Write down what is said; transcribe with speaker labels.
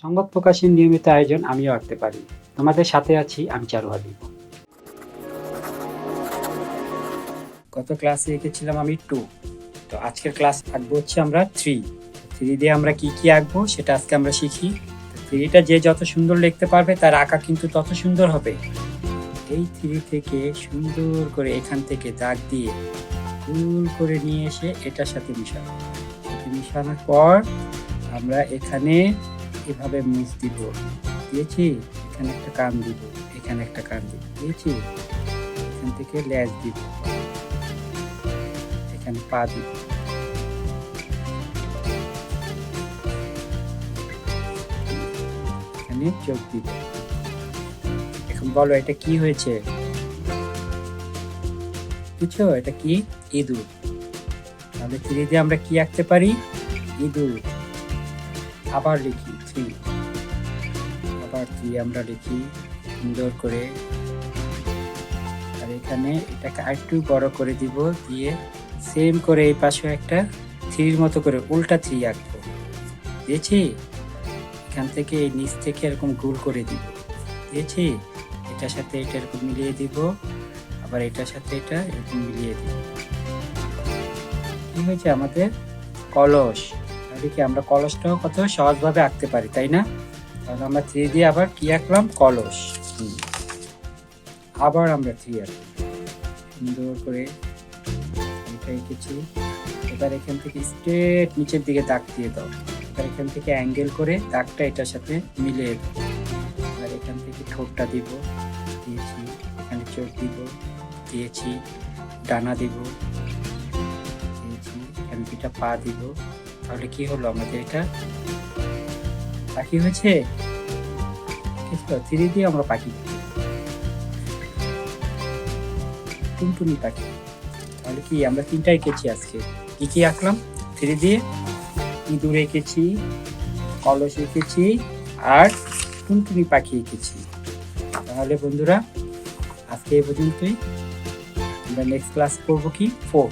Speaker 1: সংবাদ প্রকাশের নিয়মিত আয়োজন আমিও আঁকতে পারি। তোমাদের সাথে আছি আমি চারু হাবিব। গত ক্লাসে এঁকেছিলাম আমি 2, তো আজকের ক্লাস আঁকবো হচ্ছে আমরা 3 দিয়ে আমরা কি কি আঁকবো সেটা আজকে আমরা শিখি। 3টা যে যত সুন্দর লিখতে পারবে তার আঁকা কিন্তু তত সুন্দর হবে। এই 3 থেকে সুন্দর করে এখান থেকে দাগ দিয়ে গোল করে নিয়ে এসে এটার সাথে মিশাবো। মিশানোর পর আমরা এখানে এভাবে মুছ দিব, দিয়েছি, এখানে একটা কান দিব, এখানে একটা কান দিব, দিয়েছি, এখান থেকে লেজ দিব, এখানে পা দিব, এখানে চোখ দিব। এখন বলো এটা কি হয়েছে? বুঝছো এটা কি? ইঁদুর। তাহলে 3 দিয়ে আমরা কি আঁকতে পারি? ইঁদুর। আবার লিখি 3, আবার 3 আমরা লিখি সুন্দর করে। আর এখানে এটাকে আরেকটু বড় করে দিব, দিয়ে সেম করে এই পাশে একটা 3 মতো করে উল্টা 3 আঁকবো, দিয়েছি। এখান থেকে এই নিচ থেকে এরকম গোল করে দিব, দিয়েছি। এটার সাথে এটা এরকম মিলিয়ে দিব, আবার এটার সাথে এটা এরকম মিলিয়ে দিব। কি হয়েছে আমাদের? কলস। তাহলে কি আমরা কলসটাও কত সহজভাবে আঁকতে পারি, তাই না? তাহলে আমরা 3 দিয়ে আবার কি আঁকলাম? কলস। আবার আমরা 3 আঁকলাম সুন্দর করে, এটা এঁকেছি। এবার এখান থেকে স্ট্রেট নিচের দিকে দাগ দিয়ে দাও। এবার এখান থেকে অ্যাঙ্গেল করে দাগটা এটার সাথে মিলিয়ে দাও। এবার এখান থেকে ঠোঁটটা দিব, দিয়েছি। এখানে চোখ দিব, দিয়েছি। ডানা দিব, দিয়েছি। এখানে 2টা পা দিব। তাহলে কি হলো আমাদের? এটা পাখি হয়েছে। 3 দিয়ে আমরা পাখি, টুনটুনি পাখি। তাহলে কি আমরা 3টা এঁকেছি আজকে। কি কি আঁকলাম 3 দিয়ে? ইঁদুর এঁকেছি, কলস এঁকেছি, আর টুনটুনি পাখি এঁকেছি। তাহলে বন্ধুরা আজকে এই পর্যন্তই। আমরা নেক্সট ক্লাস করবো কি 4।